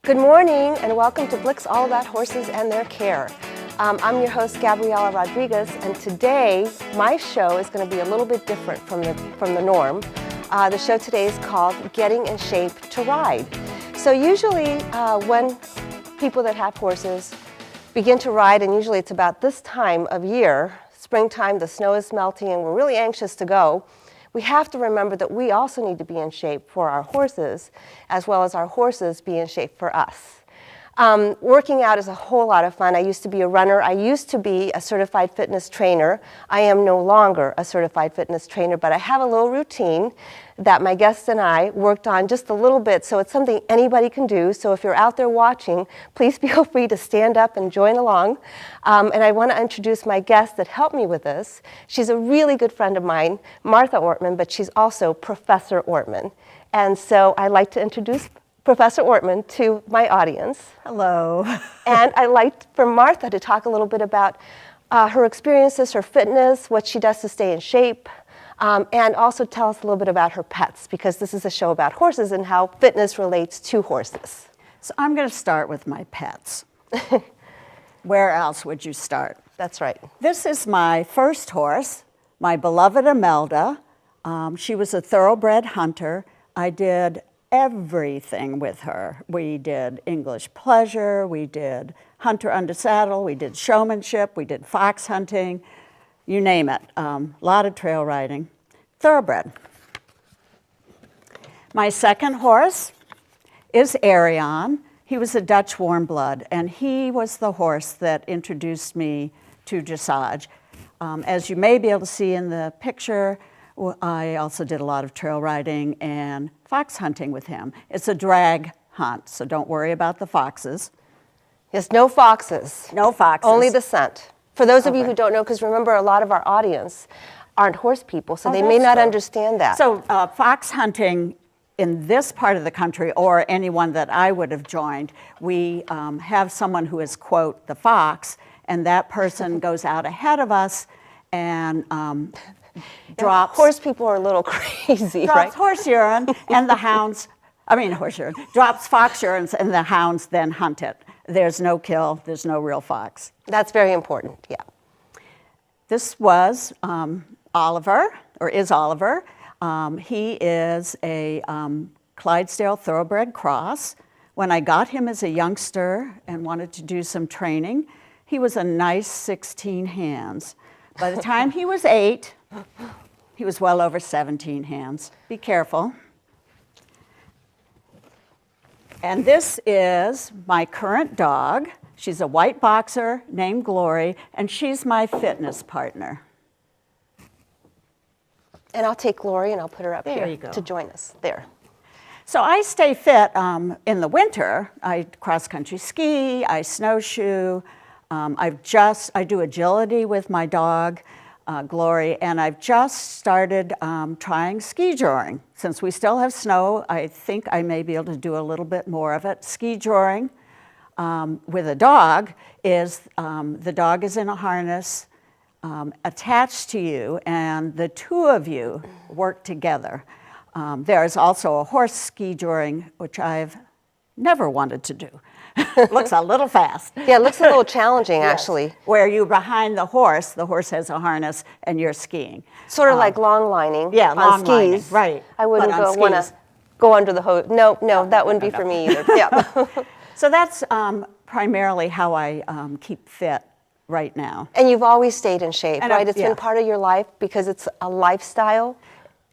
Good morning and welcome to BLIXX All About Horses and Their Care. I'm your host Gabriela Rodriguez, and today my show is going to be a little bit different from the norm. The show today is called Getting in Shape to Ride. So usually when people that have horses begin to ride, and usually it's about this time of year, springtime, the snow is melting and we're really anxious to go, we have to remember that we also need to be in shape for our horses, as well as our horses be in shape for us. Working out is a whole lot of fun. I used to be a runner. I used to be a certified fitness trainer. I am no longer a certified fitness trainer, but I have a little routine that my guests and I worked on just a little bit, so it's something anybody can do. So if you're out there watching, please feel free to stand up and join along. And I want to introduce my guest that helped me with this. She's a really good friend of mine, Martha Ortman, but she's also Professor Ortman. And so I'd like to introduce Professor Ortman to my audience. Hello. And I'd like for Martha to talk a little bit about her experiences, her fitness, what she does to stay in shape, and also tell us a little bit about her pets, because this is a show about horses and how fitness relates to horses. So I'm going to start with my pets. Where else would you start? That's right. This is my first horse, my beloved Imelda. She was a thoroughbred hunter. I did everything with her. We did English pleasure, we did hunter under saddle, we did showmanship, we did fox hunting, you name it. A lot of trail riding. Thoroughbred. My second horse is Arion. He was a Dutch warm blood, and he was the horse that introduced me to dressage. As you may be able to see in the picture, I also did a lot of trail riding and fox hunting with him. It's a drag hunt, so don't worry about the foxes. Yes, no foxes. No foxes. Only the scent. For those of you who don't know, because remember a lot of our audience aren't horse people, so they may not understand that. So fox hunting in this part of the country, or anyone that I would have joined, we have someone who is, quote, the fox, and that person goes out ahead of us and drops. Horse people are a little crazy, right? Drops horse urine, and the hounds, drops fox urine, and the hounds then hunt it. There's no kill, there's no real fox. That's very important, yeah. This was Oliver, or is Oliver. He is a Clydesdale thoroughbred cross. When I got him as a youngster and wanted to do some training, he was a nice 16 hands. By the time he was 8, he was well over 17 hands. Be careful. And this is my current dog. She's a white boxer named Glory, and she's my fitness partner. And I'll take Glory and I'll put her up There here you go. to join us. There. So I stay fit in the winter. I cross-country ski, I snowshoe. I do agility with my dog, Glory, and I've just started trying ski joring. Since we still have snow, I think I may be able to do a little bit more of it. Ski joring with a dog is, the dog is in a harness attached to you, and the two of you work together. There's also a horse ski joring, which I've never wanted to do. Looks a little fast. Yeah, it looks a little challenging, Yes. actually. Where you're behind the horse has a harness, and you're skiing. Sort of like long lining yeah, on long skis. lining, right. I wouldn't But on want to skis- go under the hose. No, that wouldn't be for me either. Yeah. So that's primarily how I keep fit right now. And you've always stayed in shape, And right? It's yeah. been part of your life because it's a lifestyle.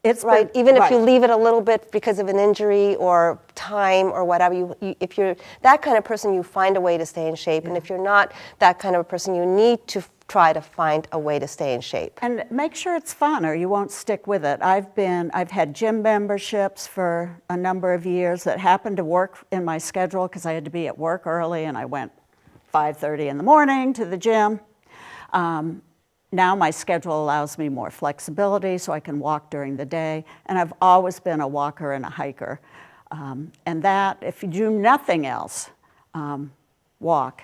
It's Right, been- even if right. you leave it a little bit because of an injury or time or whatever, if you're that kind of person, you find a way to stay in shape. And if you're not that kind of a person, you need to try to find a way to stay in shape. And make sure it's fun or you won't stick with it. I've had gym memberships for a number of years that happened to work in my schedule because I had to be at work early, and I went 5:30 in the morning to the gym. Now my schedule allows me more flexibility so I can walk during the day, and I've always been a walker and a hiker. And that, if you do nothing else, walk.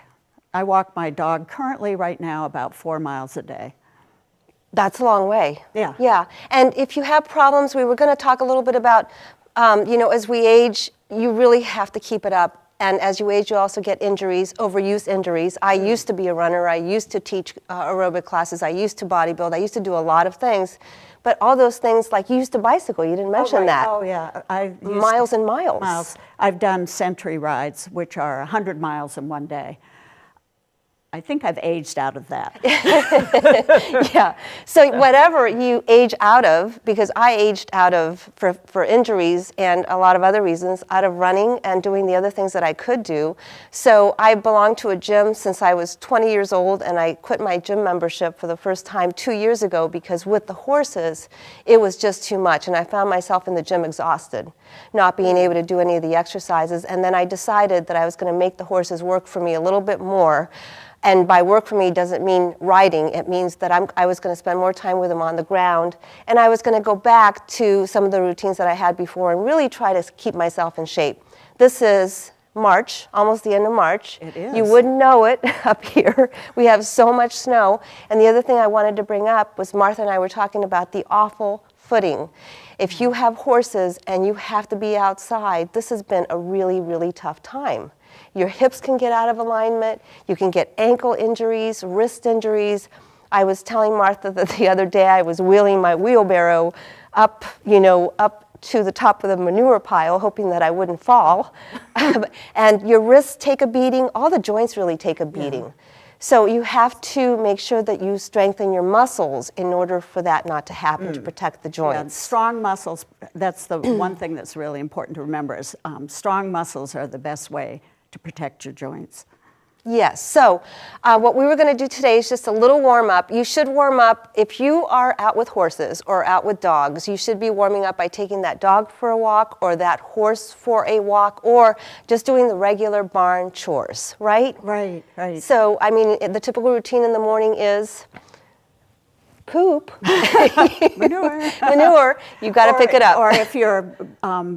I walk my dog currently right now about 4 miles a day. That's a long way. Yeah. Yeah. And if you have problems, we were going to talk a little bit about, as we age, you really have to keep it up. and as you age, you also get injuries, overuse injuries. I used to be a runner. I used to teach aerobic classes. I used to bodybuild. I used to do a lot of things. But all those things, like you used to bicycle, you didn't mention that. Oh, yeah. Miles and miles. I've done century rides, which are 100 miles in one day. I think I've aged out of that. Yeah. So whatever you age out of, because I aged out of, for injuries and a lot of other reasons, out of running and doing the other things that I could do. So I belonged to a gym since I was 20 years old, and I quit my gym membership for the first time 2 years ago because with the horses, it was just too much. And I found myself in the gym exhausted, not being able to do any of the exercises. And then I decided that I was going to make the horses work for me a little bit more. And by work for me doesn't mean riding. It means that I was going to spend more time with them on the ground. And I was going to go back to some of the routines that I had before and really try to keep myself in shape. This is March, almost the end of March. It is. You wouldn't know it up here. We have so much snow. And the other thing I wanted to bring up was Martha and I were talking about the awful footing. If you have horses and you have to be outside, this has been a really, really tough time. Your hips can get out of alignment. You can get ankle injuries, wrist injuries. I was telling Martha that the other day I was wheeling my wheelbarrow up, up to the top of the manure pile, hoping that I wouldn't fall. And your wrists take a beating. All the joints really take a beating. Yeah. So you have to make sure that you strengthen your muscles in order for that not to happen, to protect the joints. Yeah, strong muscles, that's the one thing that's really important to remember is strong muscles are the best way to protect your joints. Yes, so what we were going to do today is just a little warm up. You should warm up, if you are out with horses or out with dogs, you should be warming up by taking that dog for a walk or that horse for a walk or just doing the regular barn chores, right? Right. So, I mean, the typical routine in the morning is poop. Manure. You've got to pick it up. Or if you're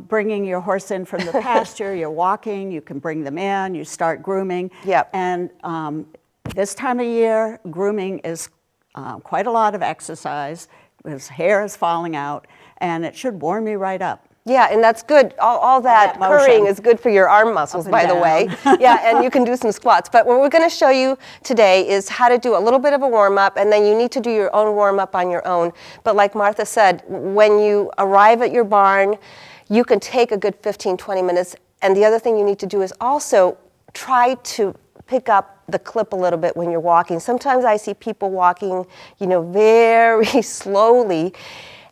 bringing your horse in from the pasture, you're walking, you can bring them in, you start grooming. Yep. And this time of year, grooming is quite a lot of exercise. His hair is falling out, and it should warm you right up. Yeah, and that's good. All that purring is good for your arm muscles, by the way. Yeah, and you can do some squats. But what we're going to show you today is how to do a little bit of a warm-up, and then you need to do your own warm-up on your own. But like Martha said, when you arrive at your barn, you can take a good 15, 20 minutes. And the other thing you need to do is also try to pick up the clip a little bit when you're walking. Sometimes I see people walking, very slowly,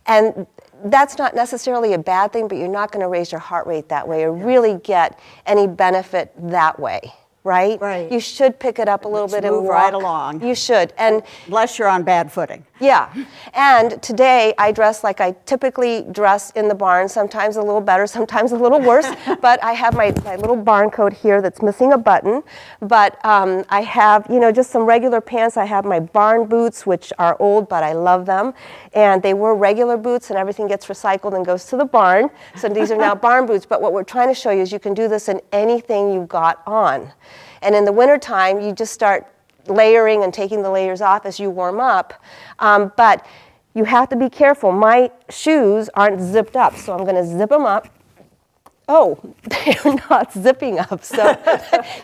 and that's not necessarily a bad thing, but you're not going to raise your heart rate that way or really get any benefit that way, right? Right. You should pick it up a little bit and move walk right along. You should. And unless you're on bad footing. Yeah. And today I dress like I typically dress in the barn, sometimes a little better, sometimes a little worse. But I have my little barn coat here that's missing a button. But I have, just some regular pants. I have my barn boots, which are old, but I love them. And they were regular boots, and everything gets recycled and goes to the barn. So these are now barn boots. But what we're trying to show you is you can do this in anything you've got on. And in the wintertime, you just start layering and taking the layers off as you warm up. But you have to be careful. My shoes aren't zipped up, so I'm going to zip them up. Oh, they're not zipping up. So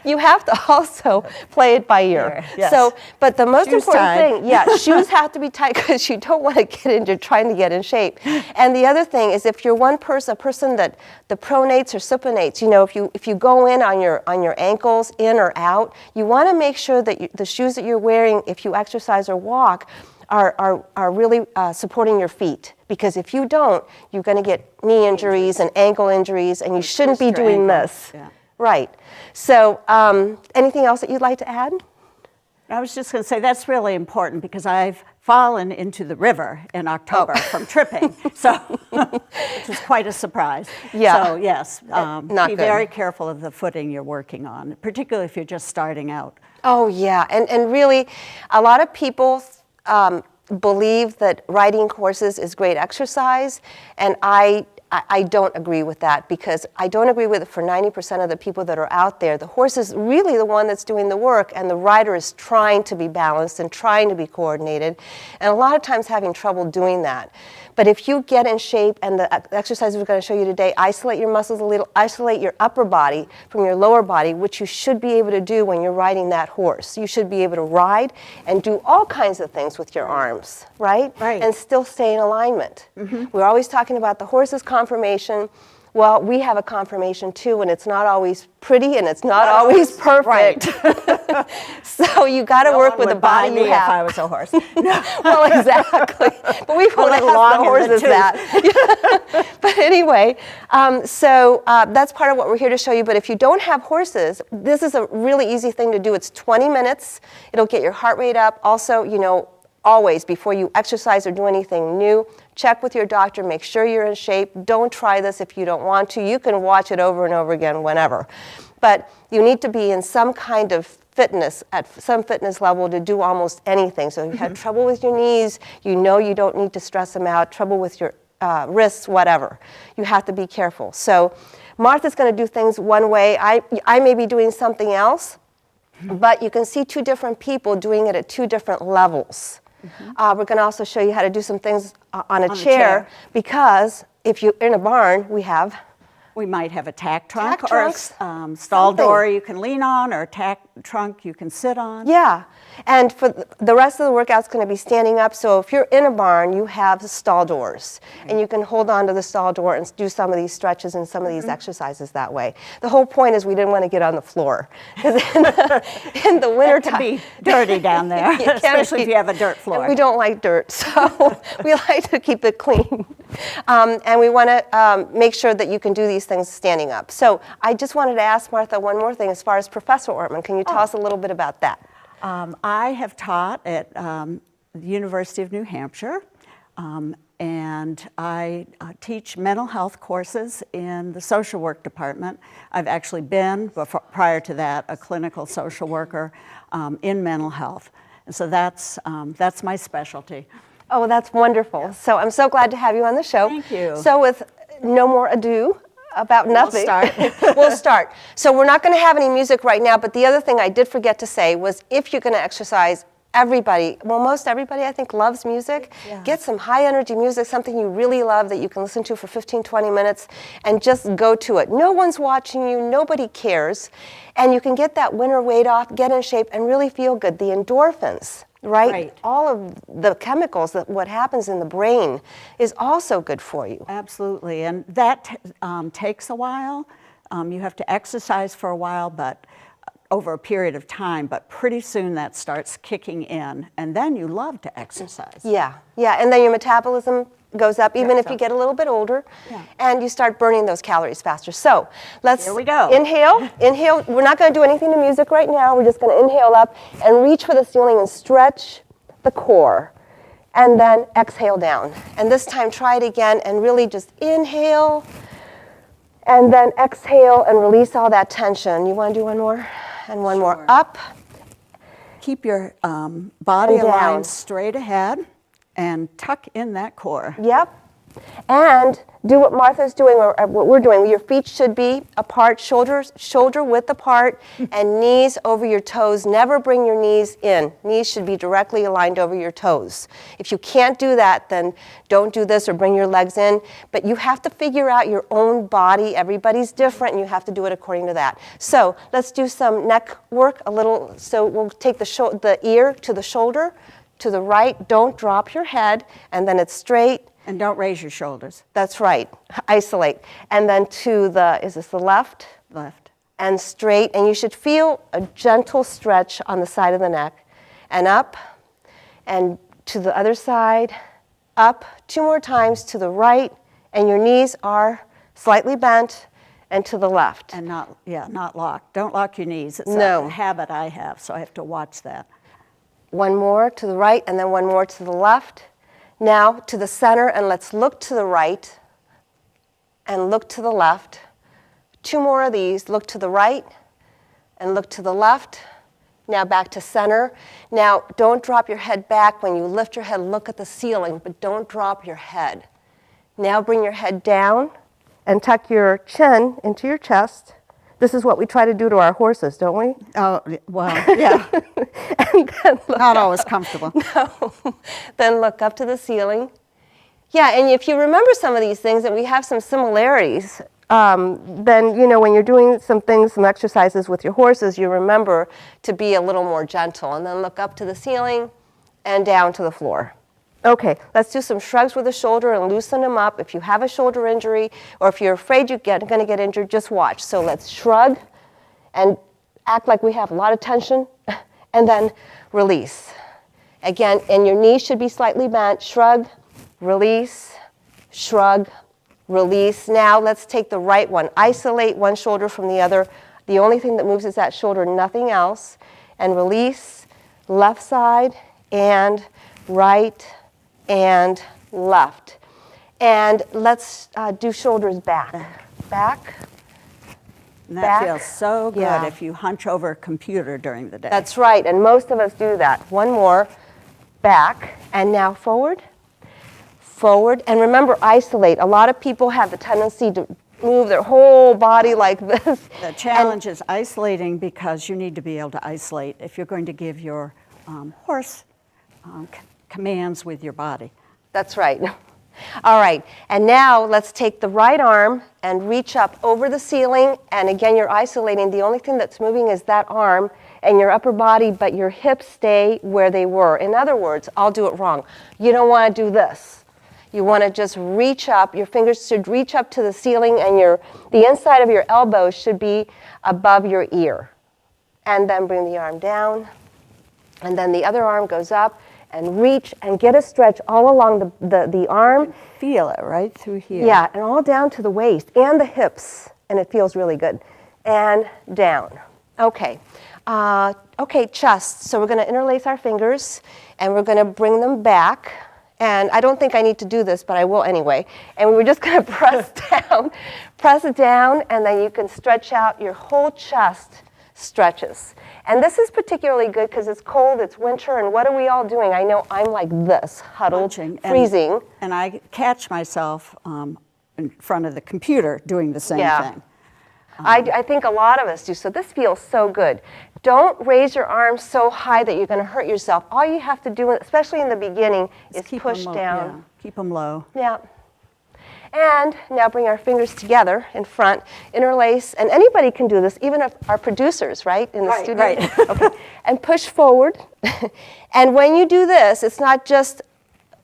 you have to also play it by ear. Yes. So, but the most Shoes important thing, shoes have to be tight because you don't want to get into trying to get in shape. And the other thing is, if you're a person that the pronates or supinates, if you go in on your ankles, in or out, you want to make sure that the shoes that you're wearing, if you exercise or walk, are really supporting your feet. Because if you don't, you're going to get knee injuries and ankle injuries, and you shouldn't be doing this. Yeah. Right. So anything else that you'd like to add? I was just going to say that's really important because I've fallen into the river in October from tripping, so which was quite a surprise. Yeah. So yes, be good. very careful of the footing you're working on, particularly if you're just starting out. Oh yeah, and really, a lot of people believe that riding horses is great exercise, and I don't agree with that, because I don't agree with it for 90% of the people that are out there. The horse is really the one that's doing the work, and the rider is trying to be balanced and trying to be coordinated, and a lot of times having trouble doing that. But if you get in shape, and the exercises we're going to show you today, isolate your muscles a little, isolate your upper body from your lower body, which you should be able to do when you're riding that horse. You should be able to ride and do all kinds of things with your arms, right? Right. And still stay in alignment. We're always talking about the horse's conformation. Well, we have a conformation too, and it's not always pretty, and it's not always perfect. Right. So you got to work with the body you have. If I was a horse. Well, exactly. But we won't ask the horses that. But anyway, that's part of what we're here to show you. But if you don't have horses, this is a really easy thing to do. It's 20 minutes. It'll get your heart rate up. Also, you know, always before you exercise or do anything new, check with your doctor, make sure you're in shape. Don't try this if you don't want to. You can watch it over and over again whenever. But you need to be in some kind of fitness, at some fitness level, to do almost anything. So if you have trouble with your knees, you know you don't need to stress them out, trouble with your wrists, whatever. You have to be careful. So Martha's going to do things one way. I may be doing something else, but you can see two different people doing it at two different levels. We're going to also show you how to do some things on a chair, because if you're in a barn, we might have a tack trunk Tack or trunks, a stall door you can lean on, or a tack trunk you can sit on. Yeah, and for the rest of the workout's going to be standing up. So if you're in a barn, you have stall doors, and you can hold on to the stall door and do some of these stretches and some of these exercises that way. The whole point is we didn't want to get on the floor, because in the wintertime, It can be dirty down there, especially if you have a dirt floor. And we don't like dirt, so we like to keep it clean. And we want to make sure that you can do these things standing up. So I just wanted to ask Martha one more thing as far as Professor Ortman. Can you tell us a little bit about that? I have taught at the University of New Hampshire, and I teach mental health courses in the social work department. I've actually been, prior to that, a clinical social worker in mental health. And so that's my specialty. Oh, that's wonderful. So I'm so glad to have you on the show. Thank you. So with no more ado about nothing. We'll start. We'll start. So we're not going to have any music right now, but the other thing I did forget to say was, if you're going to exercise, most everybody I think loves music. Yeah. Get some high energy music, something you really love that you can listen to for 15, 20 minutes, and just go to it. No one's watching you, nobody cares, and you can get that winter weight off, get in shape, and really feel good. The endorphins, right? All of the chemicals, what happens in the brain is also good for you. Absolutely, and that takes a while. You have to exercise for a while, but over a period of time, but pretty soon that starts kicking in, and then you love to exercise. Yeah, and then your metabolism goes up, even if you get a little bit older, and you start burning those calories faster. So let's Here we go. Inhale. We're not going to do anything to music right now. We're just going to inhale up and reach for the ceiling and stretch the core, and then exhale down. And this time try it again and really just inhale, and then exhale and release all that tension. You want to do one more? And one more. Up. Keep your body And down. aligned straight ahead and tuck in that core. Yep. And do what Martha's doing, or what we're doing. Your feet should be apart, shoulder width apart, and knees over your toes. Never bring your knees in. Knees should be directly aligned over your toes. If you can't do that, then don't do this or bring your legs in. But you have to figure out your own body. Everybody's different, and you have to do it according to that. So let's do some neck work a little. So we'll take the ear to the shoulder, to the right. Don't drop your head, and then it's straight. And don't raise your shoulders. That's right. Isolate. And then to is this the left? Left. And straight. And you should feel a gentle stretch on the side of the neck. And up. And to the other side. Up. 2 more times to the right. And your knees are slightly bent. And to the left. And not locked. Don't lock your knees. It's No. a habit I have, so I have to watch that. One more to the right, and then one more to the left. Now to the center, and let's look to the right and look to the left. 2 more of these. Look to the right and look to the left. Now back to center. Now don't drop your head back. When you lift your head, look at the ceiling, but don't drop your head. Now bring your head down and tuck your chin into your chest. This is what we try to do to our horses, don't we? Oh, well, yeah. And then Not always comfortable. No. Then look up to the ceiling Yeah, and if you remember some of these things, and we have some similarities, then, you know, when you're doing some things, some exercises with your horses, you remember to be a little more gentle, and then look up to the ceiling and down to the floor. Okay, let's do some shrugs with the shoulder and loosen them up. If you have a shoulder injury, or if you're afraid you're going to get injured, just watch. So let's shrug and act like we have a lot of tension, and then release. Again, and your knees should be slightly bent. Shrug, release, shrug, release. Now let's take the right one. Isolate one shoulder from the other. The only thing that moves is that shoulder, nothing else. And release, left side and right and left. And let's do shoulders back. Back. And that Back. feels so good Yeah. if you hunch over a computer during the day. That's right, and most of us do that. One more. Back, and now forward. Forward, and remember, isolate. A lot of people have the tendency to move their whole body like this. The challenge is isolating, because you need to be able to isolate if you're going to give your horse commands with your body. That's right. All right, and now let's take the right arm and reach up over the ceiling, and again, you're isolating. The only thing that's moving is that arm and your upper body, but your hips stay where they were. In other words, I'll do it wrong. You don't want to do this. You want to just reach up. Your fingers should reach up to the ceiling, and the inside of your elbows should be above your ear. And then bring the arm down, and then the other arm goes up, and reach and get a stretch all along the arm. Feel it right through here. Yeah, and all down to the waist and the hips, and it feels really good. And down. Okay. Okay, chest. So we're going to interlace our fingers, and we're going to bring them back. And I don't think I need to do this, but I will anyway. And we're just going to press it down, and then you can stretch out your whole chest stretches. And this is particularly good because it's cold, it's winter, and what are we all doing? I know I'm like this, huddled, freezing. And I catch myself in front of the computer doing the same thing. I think a lot of us do, so this feels so good. Don't raise your arms so high that you're going to hurt yourself. All you have to do, especially in the beginning, is push down. Yeah, keep them low. Yeah. And now bring our fingers together in front, interlace, and anybody can do this, even if our producers, right, in the studio. Right. Okay. And push forward. And when you do this, it's not just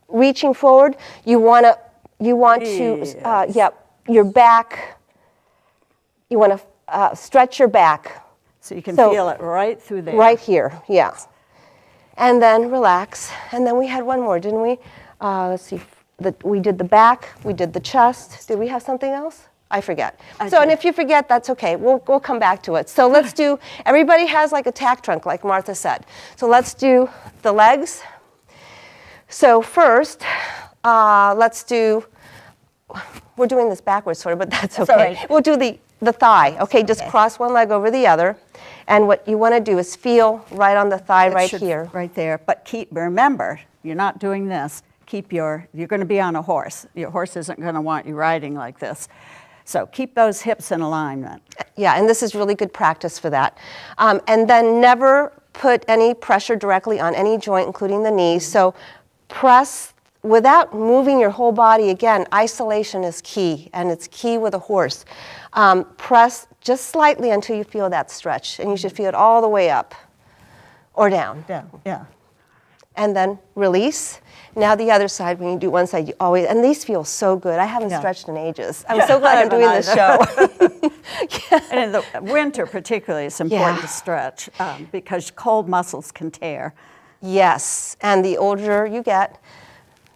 reaching forward. You want to, your back. You want to stretch your back. So you can feel it right through there. Right here, yeah. And then relax. And then we had one more, didn't we? Let's see. We did the back, we did the chest. Did we have something else? I forget. And if you forget, that's okay. We'll come back to it. So let's do, everybody has like a tack trunk, like Martha said. So let's do the legs. So first, let's do, we're doing this backwards sort of, but that's okay. Sorry. We'll do the thigh. Okay, just cross one leg over the other. And what you want to do is feel right on the thigh right here. Right there. But remember, you're not doing this. You're going to be on a horse. Your horse isn't going to want you riding like this. So keep those hips in alignment. Yeah, and this is really good practice for that. And then never put any pressure directly on any joint, including the knees. So press without moving your whole body. Again, isolation is key, and it's key with a horse. Press just slightly until you feel that stretch, and you should feel it all the way up or down. Yeah. And then release. Now the other side, when you do one side, you always, and these feel so good. I haven't stretched in ages. I'm so glad I'm doing this show. And in the winter particularly, it's important to stretch because cold muscles can tear. Yes, and the older you get,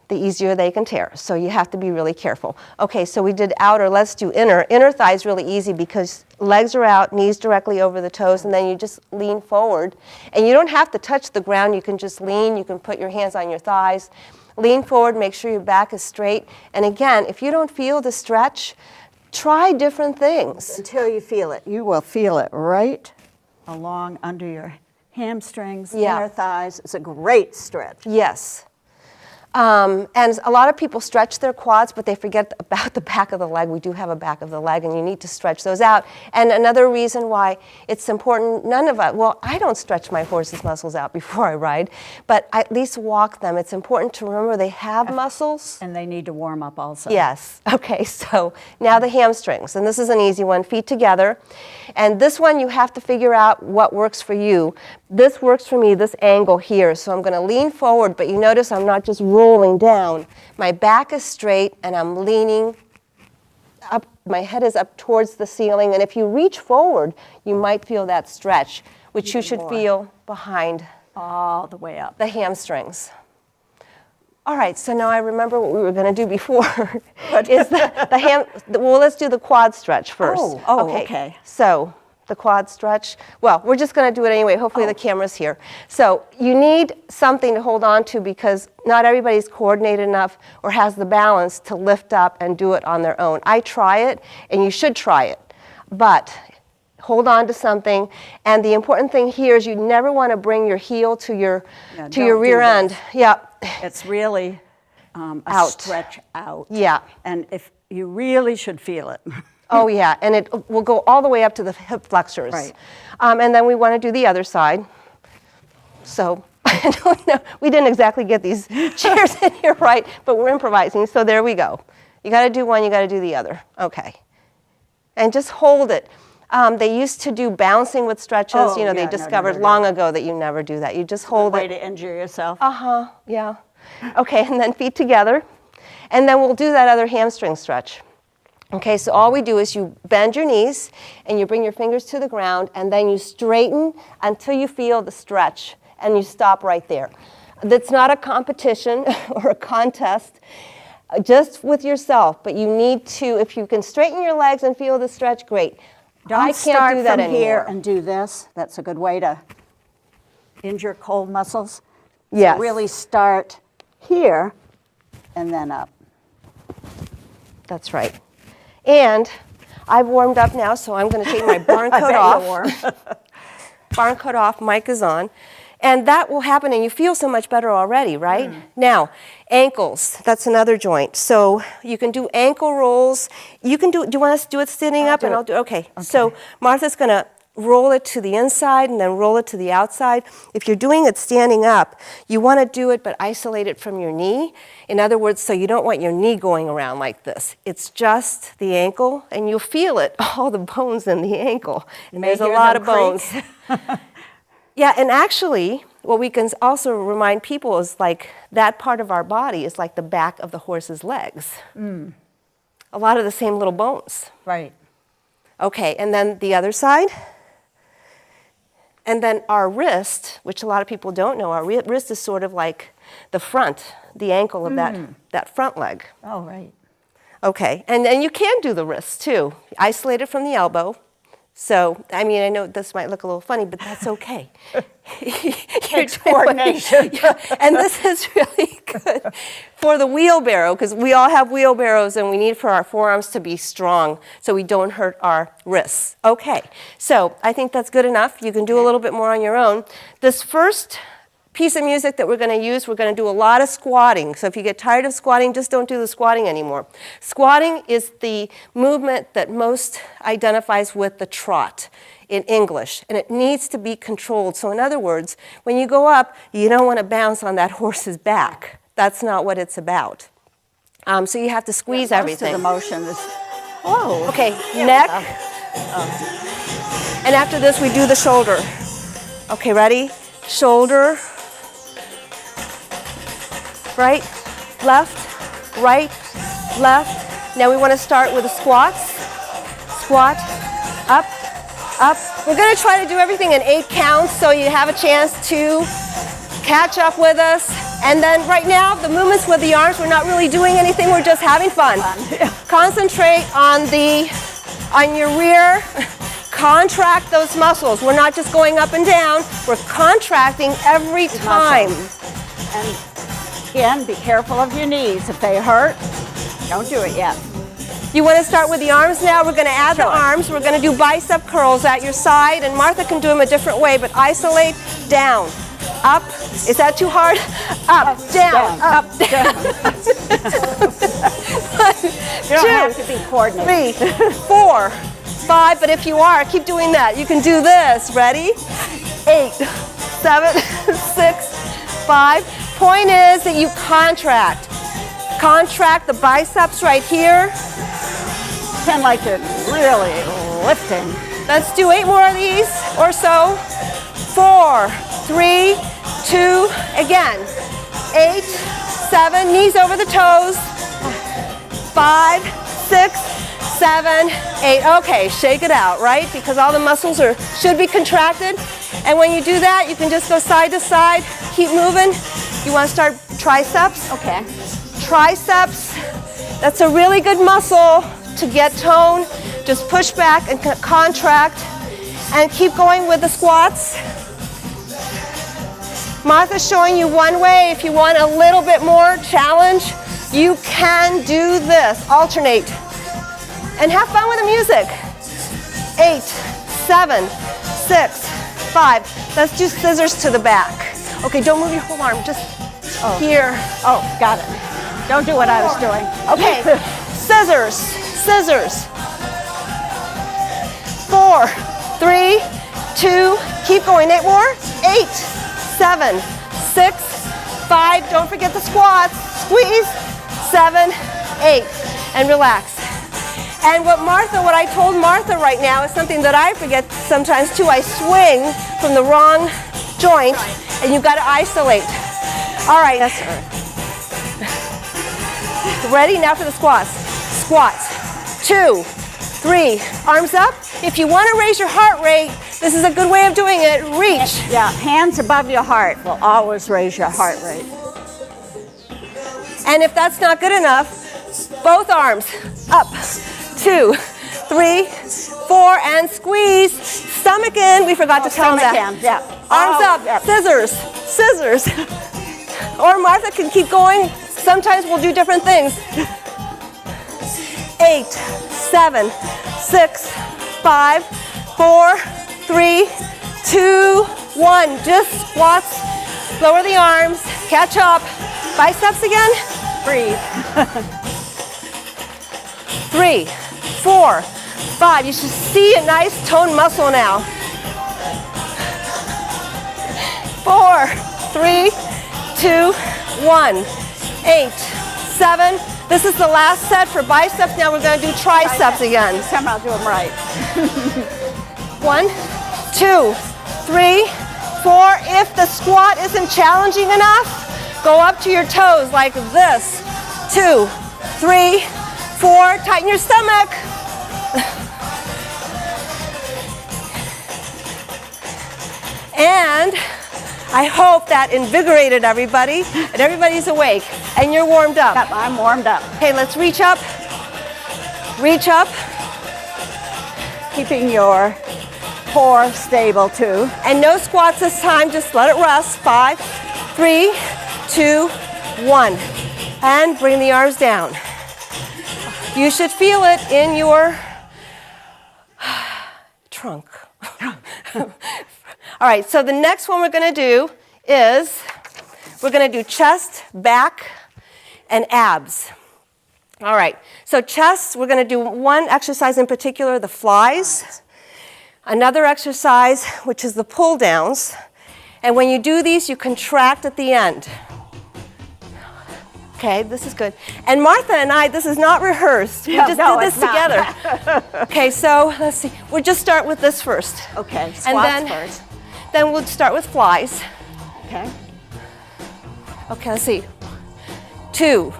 the easier they can tear. So you have to be really careful. Okay, so we did outer, let's do inner. Inner thigh is really easy because legs are out, knees directly over the toes, and then you just lean forward. And you don't have to touch the ground, you can just lean, you can put your hands on your thighs. Lean forward, make sure your back is straight. And again, if you don't feel the stretch, try different things. Until you feel it. You will feel it right along under your hamstrings, inner thighs. It's a great stretch. Yes. And a lot of people stretch their quads, but they forget about the back of the leg. We do have a back of the leg, and you need to stretch those out. And another reason why it's important, well, I don't stretch my horse's muscles out before I ride, but I at least walk them. It's important to remember they have muscles. And they need to warm up also. Yes. Okay, so now the hamstrings. And this is an easy one, feet together. And this one you have to figure out what works for you. This works for me, this angle here. So I'm going to lean forward, but you notice I'm not just rolling down. My back is straight and I'm leaning up. My head is up towards the ceiling. And if you reach forward, you might feel that stretch, which you should feel behind all the way up the hamstrings. All right, so now I remember what we were going to do before. Well, let's do the quad stretch first. Okay. So the quad stretch, well, we're just going to do it anyway. Hopefully the camera's here. So you need something to hold on to because not everybody's coordinated enough or has the balance to lift up and do it on their own. I try it, and you should try it, but hold on to something. And the important thing here is you never want to bring your heel to your rear end. Yeah. It's really a stretch out. Yeah. And if you really should feel it. Oh, yeah. And it will go all the way up to the hip flexors. Right. And then we want to do the other side. So I don't know. We didn't exactly get these chairs in here right, but we're improvising. So there we go. You got to do one, you got to do the other. Okay. And just hold it. They used to do bouncing with stretches. They discovered long ago that you never do that. You just hold it. Way to injure yourself. Yeah. Okay, and then feet together. And then we'll do that other hamstring stretch. Okay, so all we do is you bend your knees and you bring your fingers to the ground and then you straighten until you feel the stretch and you stop right there. That's not a competition or a contest, just with yourself, but you need to, if you can straighten your legs and feel the stretch, great. Don't start from here and do this. That's a good way to injure cold muscles. Yes. So really start here and then up. That's right. And I've warmed up now, so I'm going to take my barn coat off. Barn coat off, mic is on. And that will happen, and you feel so much better already, right? Now, ankles, that's another joint. So you can do ankle rolls. You can do you want us to do it sitting up? And I'll do, okay. So Martha's going to roll it to the inside and then roll it to the outside. If you're doing it standing up, you want to do it but isolate it from your knee. In other words, so you don't want your knee going around like this. It's just the ankle, and you'll feel it, all the bones in the ankle. And there's a lot of bones. Yeah, and actually, what we can also remind people is like that part of our body is like the back of the horse's legs. A lot of the same little bones. Right. Okay, and then the other side. And then our wrist, which a lot of people don't know, our wrist is sort of like the front, the ankle of that front leg. Oh, right. Okay, and then you can do the wrist too. Isolate it from the elbow. So, I mean, I know this might look a little funny, but that's okay. It's coordination. And this is really good for the wheelbarrow, because we all have wheelbarrows and we need for our forearms to be strong so we don't hurt our wrists. Okay, so I think that's good enough. You can do a little bit more on your own. This first piece of music that we're going to use, we're going to do a lot of squatting. So if you get tired of squatting, just don't do the squatting anymore. Squatting is the movement that most identifies with the trot in English, and it needs to be controlled. So in other words, when you go up, you don't want to bounce on that horse's back. That's not what it's about. So you have to squeeze everything. Most of the motion is, Okay, neck. And after this, we do the shoulder. Okay, ready? Shoulder. Right, left, right, left. Now we want to start with the squats. Squat, up, up. We're going to try to do everything in 8 counts so you have a chance to catch up with us. And then right now, the movements with the arms, we're not really doing anything, we're just having fun. Concentrate on your rear. Contract those muscles. We're not just going up and down, we're contracting every time. And again, be careful of your knees. If they hurt, don't do it yet. You want to start with the arms now? We're going to add the arms. We're going to do bicep curls at your side, and Martha can do them a different way, but isolate down. up. Is that too hard? Up, down, up, down. You don't have to be coordinated. 3, 4, 5, but if you are, keep doing that. You can do this. Ready? 8, 7, 6, 5. Point is that you contract. Contract the biceps right here. Pretend like you're really lifting. Let's do 8 more of these or so. 4, 3, 2, again. 8, 7, knees over the toes. 5, 6, 7, 8. Okay, shake it out, right? Because all the muscles should be contracted. And when you do that, you can just go side to side, keep moving. You want to start triceps? Okay. Triceps, that's a really good muscle to get tone. Just push back and contract and keep going with the squats. Martha's showing you one way. If you want a little bit more challenge, you can do this. Alternate. And have fun with the music. 8, 7, 6, 5. Let's do scissors to the back. Okay, don't move your whole arm, just here. Oh, got it. Don't do what I was doing. Okay, scissors, scissors. 4, 3, 2, keep going. 8 more. 8, 7, 6, 5. Don't forget the squats. Squeeze. 7, 8, and relax. And what I told Martha right now is something that I forget sometimes too. I swing from the wrong joint, and you've got to isolate. All right. Yes, sir. Ready? Now for the squats. Squats. 2, 3, arms up. If you want to raise your heart rate, this is a good way of doing it. Reach. Yeah, hands above your heart will always raise your heart rate. And if that's not good enough, both arms up. 2, 3, 4, and squeeze. Stomach in. We forgot to tell them that. Stomach in, yeah. Arms up. Yep. Scissors. Scissors. Or Martha can keep going. Sometimes we'll do different things. 8, 7, 6, 5, 4, 3, 2, 1. Just squats. Lower the arms. Catch up. Biceps again. Breathe. 3, 4, 5. You should see a nice toned muscle now. 4, 3, 2, 1. 8, 7. This is the last set for biceps. Now we're going to do triceps again. This time I'll do them right. 1, 2, 3, 4. If the squat isn't challenging enough, go up to your toes like this. 2, 3, 4. Tighten your stomach. And I hope that invigorated everybody and everybody's awake and you're warmed up. Yep, I'm warmed up. Okay, let's reach up. Reach up. Keeping your core stable too. And no squats this time, just let it rest. 5, 3, 2, 1. And bring the arms down. You should feel it in your trunk. All right, so the next one we're going to do is we're going to do chest, back, and abs. All right, so chest, we're going to do one exercise in particular, the flies. Another exercise, which is the pull downs. And when you do these, you contract at the end. Okay, this is good. And Martha and I, this is not rehearsed. We just did this together. Okay, so let's see. We'll just start with this first. Okay, squats and first. Then we'll start with flies. Okay. Okay, let's see. 2,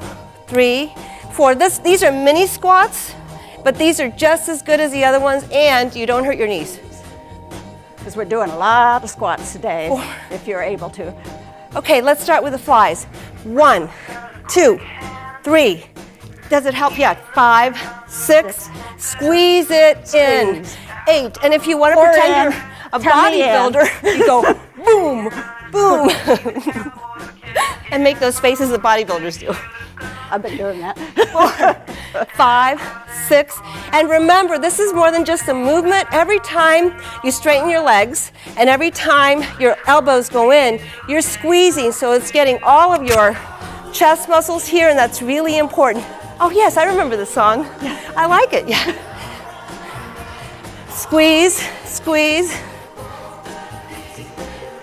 3, 4. These are mini squats, but these are just as good as the other ones, and you don't hurt your knees. Because we're doing a lot of squats today, if you're able to. Okay, let's start with the flies. 1, 2, 3. Does it help yet? 5, 6. Squeeze it in. 8. And if you want to pretend you're a bodybuilder, you go boom, boom. And make those faces that bodybuilders do. I've been doing that. 4, 5, 6. And remember, this is more than just a movement. Every time you straighten your legs and every time your elbows go in, you're squeezing, so it's getting all of your chest muscles here, and that's really important. Oh yes, I remember the song. I like it, yeah. Squeeze, squeeze.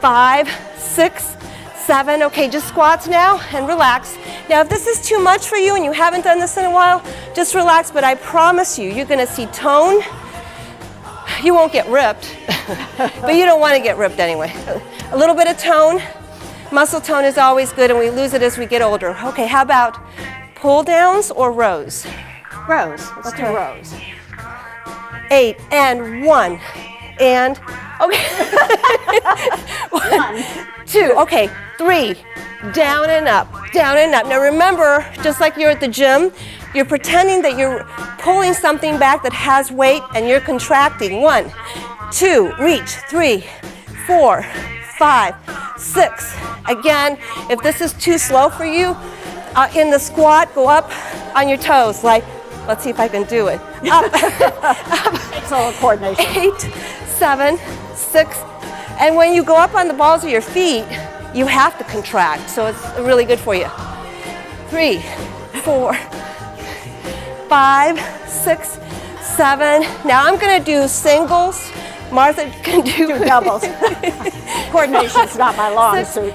5, 6, 7. Okay, just squats now and relax. Now, if this is too much for you and you haven't done this in a while, just relax, but I promise you, you're gonna see tone. You won't get ripped, but you don't wanna get ripped anyway. A little bit of tone. Muscle tone is always good, and we lose it as we get older. Okay, how about pull downs or rows? Rows. Let's do rows. 8 and 1 and okay. 1, 2. Okay, 3. Down and up, down and up. Now remember, just like you're at the gym, you're pretending that you're pulling something back that has weight, and you're contracting. 1, 2. Reach. 3, 4, 5, 6. Again, if this is too slow for you, in the squat, go up on your toes. Like, let's see if I can do it. Up. It's all coordination. 8, 7, 6. And when you go up on the balls of your feet, you have to contract. So it's really good for you. 3, 4, 5, 6, 7. Now I'm going to do singles. Martha can do doubles. Coordination's not my long suit.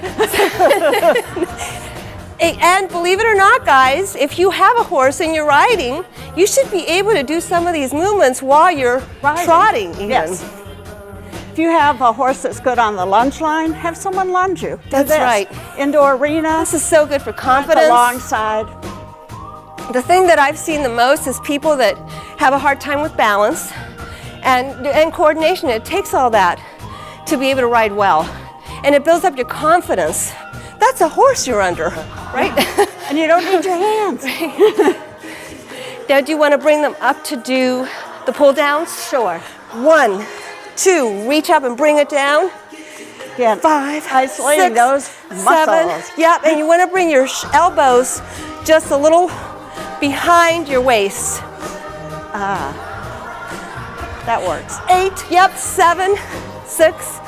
And believe it or not, guys, if you have a horse and you're riding, you should be able to do some of these movements while you're trotting even. Yes. If you have a horse that's good on the lunge line, have someone lunge you. That's right. Indoor arena. This is so good for confidence. Alongside. The thing that I've seen the most is people that have a hard time with balance and coordination. It takes all that to be able to ride well. And it builds up your confidence. That's a horse you're under, right? And you don't need your hands. Now, do you want to bring them up to do the pull downs? Sure. 1, 2, reach up and bring it down. Again, 5, isolating 6, those 7. muscles. Yep, and you want to bring your elbows just a little behind your waist. That works. 8, yep, 7, 6,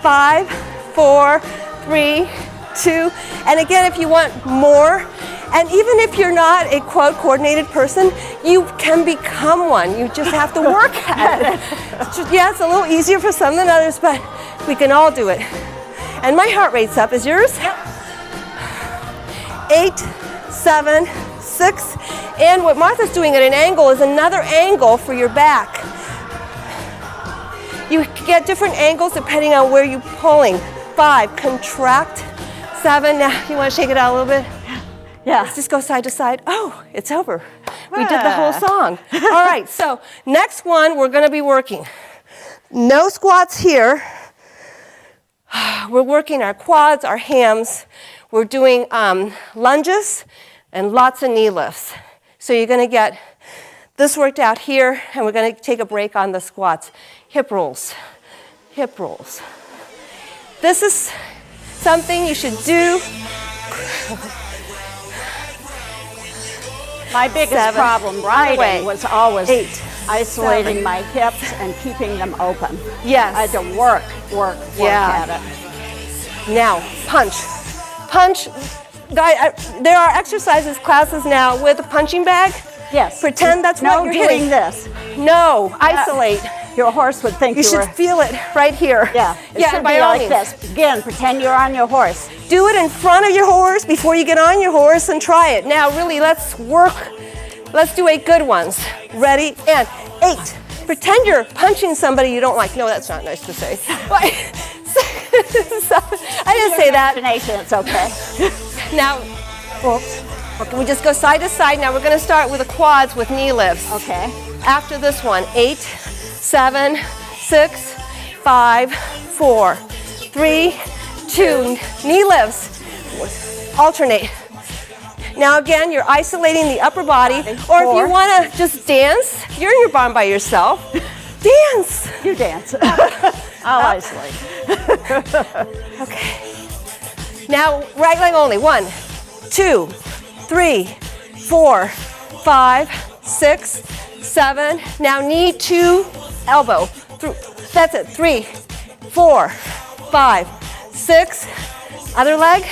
5, 4, 3, 2. And again, if you want more, and even if you're not a quote coordinated person, you can become one. You just have to work at it. Yeah, it's a little easier for some than others, but we can all do it. And my heart rate's up. Is yours? Yep. 8, 7, 6. And what Martha's doing at an angle is another angle for your back. You get different angles depending on where you're pulling. 5, contract. 7, now you want to shake it out a little bit? Yeah. Let's just go side to side. Oh, it's over. We did the whole song. All right, so next one we're going to be working. No squats here. We're working our quads, our hams. We're doing lunges and lots of knee lifts. So you're going to get this worked out here, and we're going to take a break on the squats. Hip rolls, hip rolls. This is something you should do. My biggest 7, problem riding was always 8, isolating 7. my hips and keeping them open. Yes. I had to work at it. Now, punch. Punch. There are exercises, classes now with a punching bag. Yes. Pretend that's what you're hitting. this. No, isolate. Your horse would think You you were. should feel it right here. Yeah. It Yeah, should by be all like means. this. Again, pretend you're on your horse. Do it in front of your horse before you get on your horse and try it. Now, really, let's work. Let's do 8 good ones. Ready? And 8. Pretend you're punching somebody you don't like. No, that's not nice to say. I didn't say that. Imagination, it's okay. Now, oops. Okay, we just go side to side. Now we're going to start with the quads with knee lifts. Okay. After this one, 8, 7, 6, 5, 4, 3, 2. Knee lifts. Alternate. Now again, you're isolating the upper body. Or if you want to just dance, you're in your barn by yourself. Dance. You dance. I'll isolate. Okay. Now, right leg only. 1, 2, 3, 4, 5, 6, 7. Now knee to elbow. That's it. 3, 4, 5, 6. Other leg.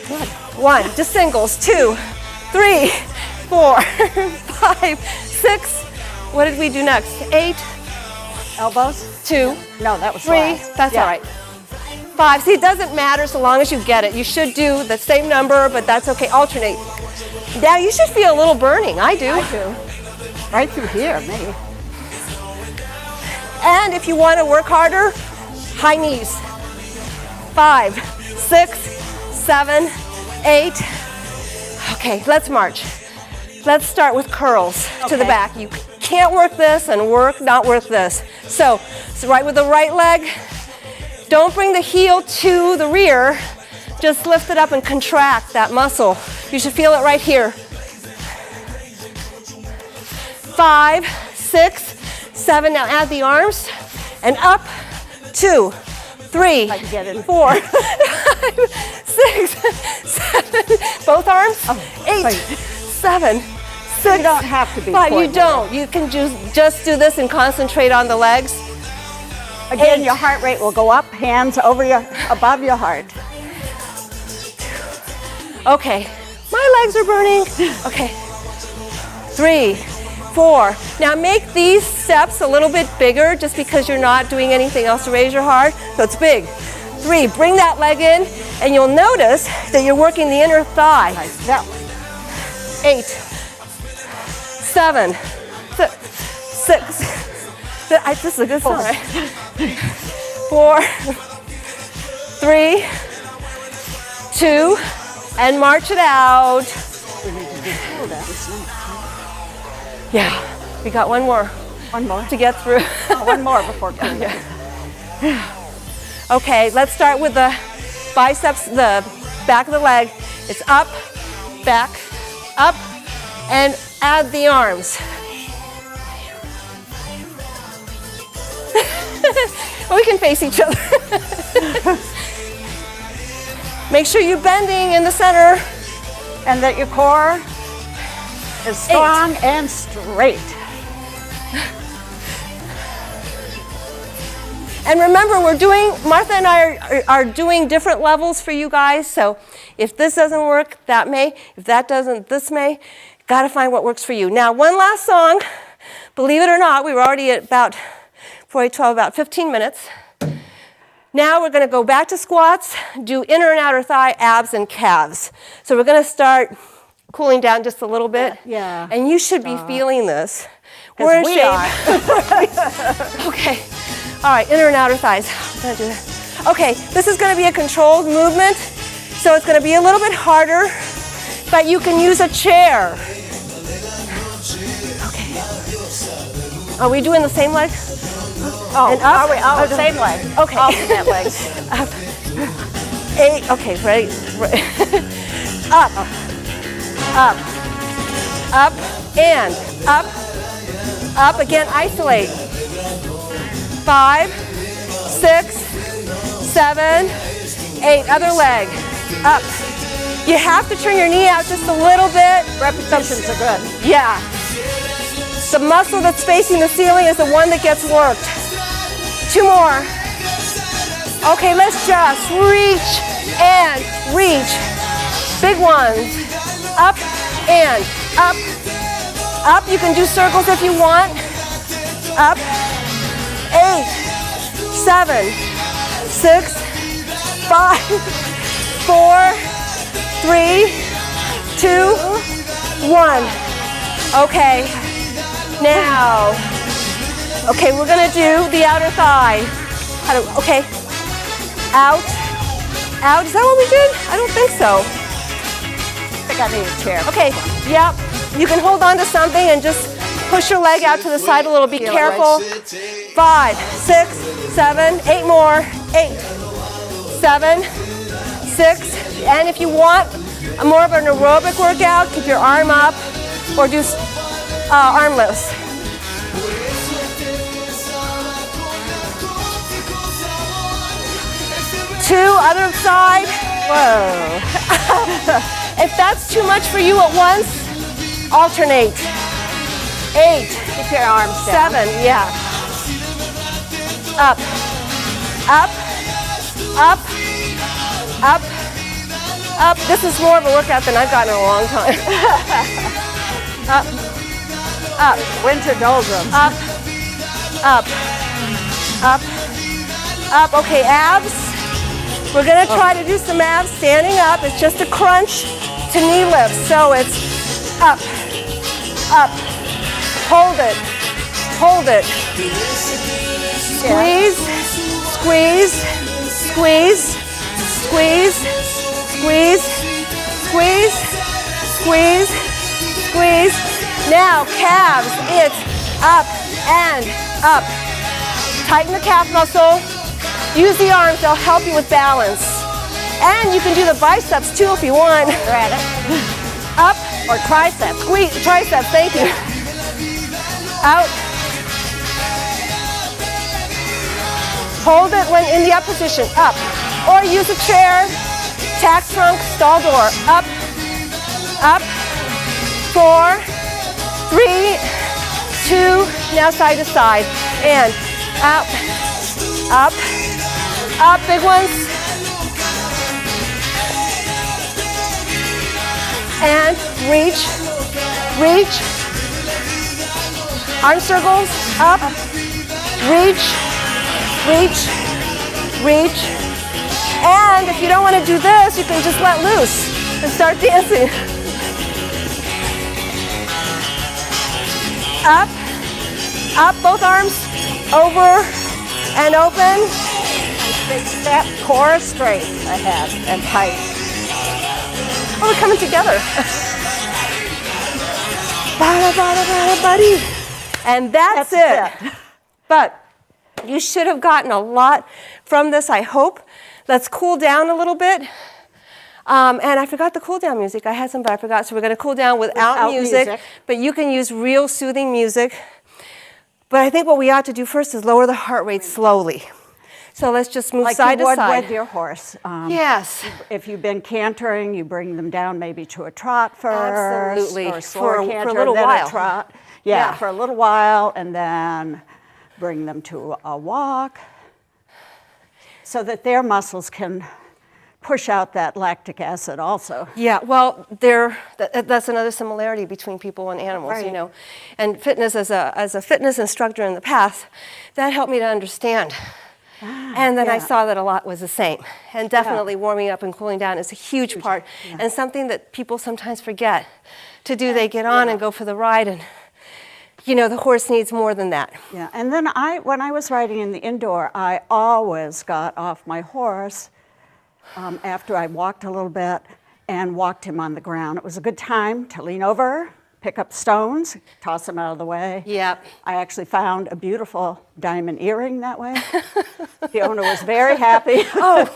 Good. 1. Just singles. 2, 3, 4, 5, 6. What did we do next? 8. Elbows? 2. No, that was 3. last. That's Yeah. all right. 5. See, it doesn't matter so long as you get it. You should do the same number, but that's okay. Alternate. Now you should feel a little burning. I do. I do. Right through here, maybe. And if you want to work harder, high knees. 5, 6, 7, 8. Okay, let's march. Let's start with curls to the Okay. back. You can't work this and not work this. So right with the right leg, don't bring the heel to the rear. Just lift it up and contract that muscle. You should feel it right here. 5, 6, 7. Now add the arms and up. 2, 3, I can get in. 4, 5, 6, 7. Both arms. 8, right. 7, 6. You don't have to be 5. You coordinated. don't. You can just do this and concentrate on the legs. Again, 8. your heart rate will go up, hands above your heart. Okay, my legs are burning. Okay, 3, 4. Now make these steps a little bit bigger just because you're not doing anything else to raise your heart. So it's big. 3, bring that leg in and you'll notice that you're working the inner thigh. Nice. That 8, 7, 6. This is a good song, right? 4, 3, 2, and march it out. Yeah, we got one more one more. to get through. One more before cooling. Okay, let's start with the biceps, the back of the leg. It's up, back, up, and add the arms. We can face each other. Make sure you're bending in the center. And that your core is strong and straight. And remember, Martha and I are doing different levels for you guys. So if this doesn't work, that may. If that doesn't, this may. Got to find what works for you. Now, one last song. Believe it or not, we were already at about about 15 minutes. Now we're going to go back to squats, do inner and outer thigh, abs, and calves. So we're going to start cooling down just a little bit. Yeah. And you should be feeling this. 'Cause We're in we shape. are. Okay. All right, inner and outer thighs. I'm gonna do that. Okay, this is going to be a controlled movement. So it's going to be a little bit harder, but you can use a chair. Okay. Are we doing the same leg? Oh, And up? are we? Oh, Oh, same leg. Okay. Alternate legs. Up. 8. Okay, ready? Up. Up. Up. And up. Up. Again, isolate. 5, 6, 7, 8. Other leg. Up. You have to turn your knee out just a little bit. Repetitions are good. Yeah. The muscle that's facing the ceiling is the one that gets worked. 2 more. Okay, let's just reach and reach. Big ones. Up and up. Up. You can do circles if you want. Up. 8, 7, 6, 5, 4, 3, 2, 1. Okay. Now. Okay, we're gonna do the outer thigh. Okay. Out. Out. Is that what we did? I don't think so. I think I need a chair. Okay. Yep. You can hold on to something and just push your leg out to the side a little. Be careful. 5, 6, 7, 8 more. 8, 7, 6. And if you want more of an aerobic workout, keep your arm up or do arm lifts. Two, other side. Whoa. If that's too much for you at once, Alternate. 8. Keep your arms down. 7, yeah. Up, up, up, up, up. This is more of a workout than I've gotten in a long time. Up, up, Winter doldrums. up, up, up, up. Okay, abs. We're gonna try to do some abs standing up. It's just a crunch to knee lift. So it's up, up, hold it, hold it. Squeeze, squeeze, squeeze, squeeze, squeeze, squeeze, squeeze, squeeze. Now calves, it's up and up. Tighten the calf muscle. Use the arms, they'll help you with balance. And you can do the biceps too if you want. You're at it. Up Or triceps. Squeeze, triceps, thank you. Out. Hold it when in the up position, up. Or use a chair, tack trunk, stall door. Up, up, 4, 3, 2, now side to side. And up, up, up, big ones. And reach, reach. Arm circles, up, reach, reach, reach. And if you don't want to do this, you can just let loose and start dancing. Up, up, both arms, over and open. Big step, core straight ahead and tight. Oh, we're coming together. Bada, bada, bada, buddy. And that's it. But you should have gotten a lot from this, I hope. Let's cool down a little bit. And I forgot the cool down music. I had some, but I forgot. So we're going to cool down without music. But you can use real soothing music. But I think what we ought to do first is lower the heart rate slowly. So let's just move side to side. Like you would with your horse. Yes. If you've been cantering, you bring them down maybe to a trot first. Absolutely. Or a slower canter, for a little then while. a trot. Yeah, for a little while, and then bring them to a walk so that their muscles can push out that lactic acid also. Yeah, well, that's another similarity between people and animals, Right. you know. And fitness, as a fitness instructor in the past, that helped me to understand. And then I saw that a lot was the same. And definitely warming up and cooling down is a huge part, and something that people sometimes forget to do. They get on and go for the ride, and you know, the horse needs more than that. Yeah, and then when I was riding in the indoor, I always got off my horse after I walked a little bit and walked him on the ground. It was a good time to lean over, pick up stones, toss them out of the way. Yep. I actually found a beautiful diamond earring that way. The owner was very happy. Oh,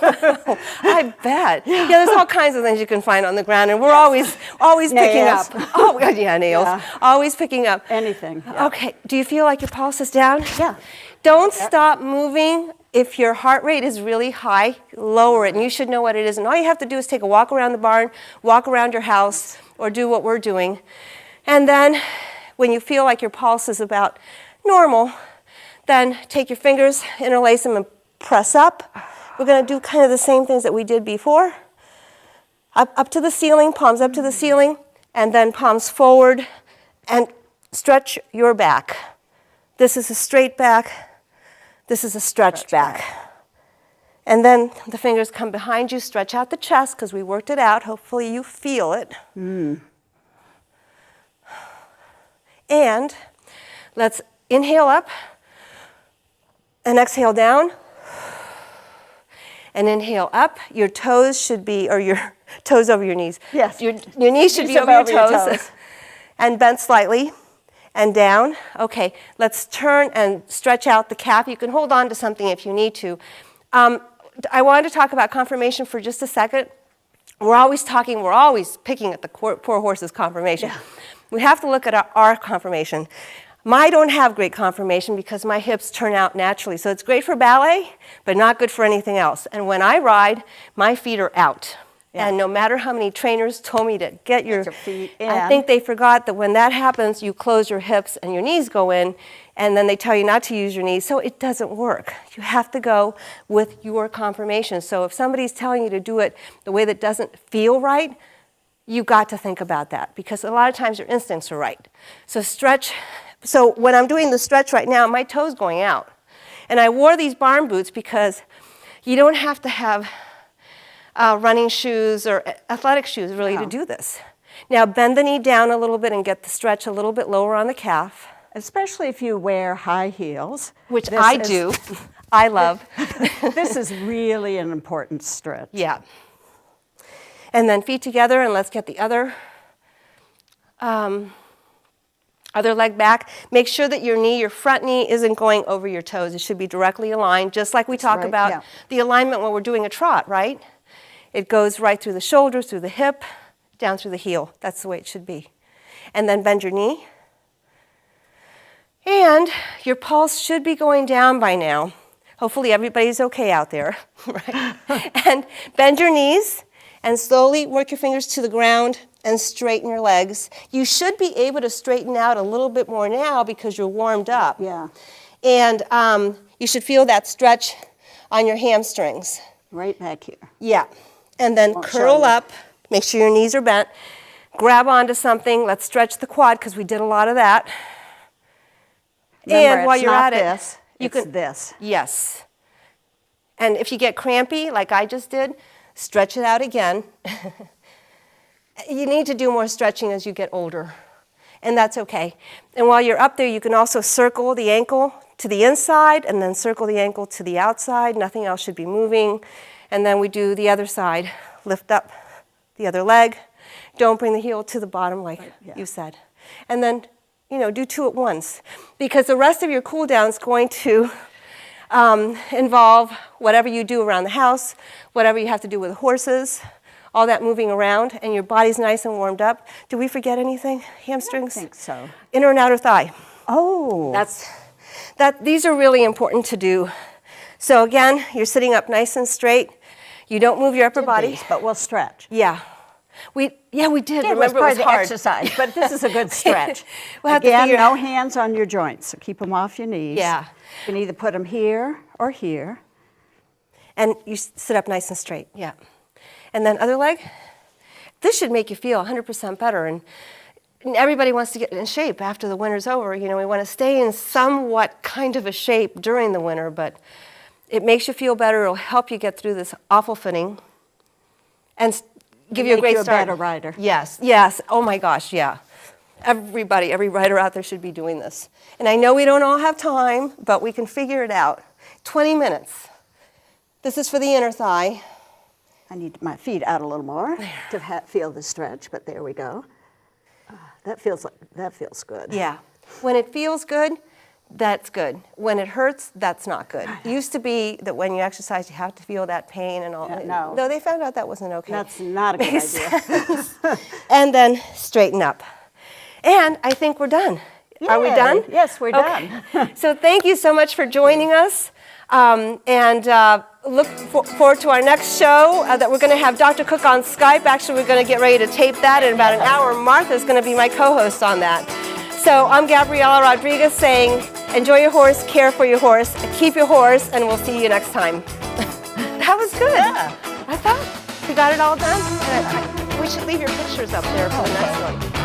I bet. Yeah, there's all kinds of things you can find on the ground, and we're always picking up. Oh, yeah, nails. Yeah. Always picking up. Anything. Yeah. Okay, do you feel like your pulse is down? Yeah. Don't stop moving. If your heart rate is really high, lower it, and you should know what it is. And all you have to do is take a walk around the barn, walk around your house, or do what we're doing. And then when you feel like your pulse is about normal, then take your fingers, interlace them, and press up. We're going to do kind of the same things that we did before. Up to the ceiling, palms up to the ceiling, and then palms forward, and stretch your back. This is a straight back. This is a stretched back. And then the fingers come behind you, stretch out the chest, because we worked it out. Hopefully you feel it. And let's inhale up and exhale down. And inhale up. Your toes should be, or your toes over your knees. Yes. Your knees should be over your toes. And bent slightly. And down. Okay, let's turn and stretch out the calf. You can hold on to something if you need to. I wanted to talk about conformation for just a second. We're always picking at the poor horse's conformation. Yeah. We have to look at our conformation. I don't have great conformation because my hips turn out naturally. So it's great for ballet, but not good for anything else. And when I ride, my feet are out. Yeah. And no matter how many trainers told me to get your feet in. I think they forgot that when that happens, you close your hips and your knees go in, and then they tell you not to use your knees, so it doesn't work. You have to go with your confirmation. So if somebody's telling you to do it the way that doesn't feel right, you got to think about that, because a lot of times your instincts are right. So stretch. So when I'm doing the stretch right now, my toe's going out. And I wore these barn boots because you don't have to have running shoes or athletic shoes really to do this. Now bend the knee down a little bit and get the stretch a little bit lower on the calf. Especially if you wear high heels. Which I do. I love. This is really an important stretch. Yeah. And then feet together, and let's get the other leg back. Make sure that your front knee isn't going over your toes. It should be directly aligned, just like we talk about the alignment when we're doing a trot, right? It goes right through the shoulder, through the hip, down through the heel. That's the way it should be. And then bend your knee. And your pulse should be going down by now. Hopefully everybody's okay out there, right? And bend your knees and slowly work your fingers to the ground and straighten your legs. You should be able to straighten out a little bit more now because you're warmed up. Yeah. And you should feel that stretch on your hamstrings. Right back here. Yeah. And then curl up, make sure your knees are bent, grab onto something. Let's stretch the quad because we did a lot of that. Remember, and while it's you're not at this, it, it's this. Yes. And if you get crampy, like I just did, stretch it out again. You need to do more stretching as you get older, and that's okay. And while you're up there, you can also circle the ankle to the inside and then circle the ankle to the outside. Nothing else should be moving. And then we do the other side. Lift up the other leg. Don't bring the heel to the bottom like you said. And then, do 2 at once, because the rest of your cool down is going to involve whatever you do around the house, whatever you have to do with the horses, all that moving around, and your body's nice and warmed up. Did we forget anything? Hamstrings? I think so. Inner and outer thigh. Oh. These are really important to do. So again, you're sitting up nice and straight. You don't move your upper body. But we'll stretch. Yeah. We did. It Remember, was part of it was the hard. exercise, but this is a good stretch. We'll have to Again, figure- no hands on your joints, so keep them off your knees. Yeah. You can either put them here or here. And you sit up nice and straight, yeah. And then other leg. This should make you feel 100% better. And everybody wants to get in shape after the winter's over. We want to stay in somewhat kind of a shape during the winter, but it makes you feel better. It'll help you get through this awful fitting and give you a great start. Make you a better rider. Yes. Oh my gosh, yeah. Every rider out there should be doing this. And I know we don't all have time, but we can figure it out. 20 minutes. This is for the inner thigh. I need my feet out a little more to feel the stretch, but there we go. That feels good. Yeah. When it feels good, that's good. When it hurts, that's not good. It used to be that when you exercise, you have to feel that pain and all. No. No, they found out that wasn't okay. That's not a good idea. And then straighten up. And I think we're done. Are we done? Yes, we're done. So thank you so much for joining us. Look forward to our next show that we're going to have Dr. Cook on Skype. Actually, we're going to get ready to tape that in about an hour. Martha's going to be my co-host on that. So I'm Gabriela Rodriguez saying, enjoy your horse, care for your horse, keep your horse, and we'll see you next time. That was good. Yeah. I thought we got it all done. We should leave your pictures up there for the next one.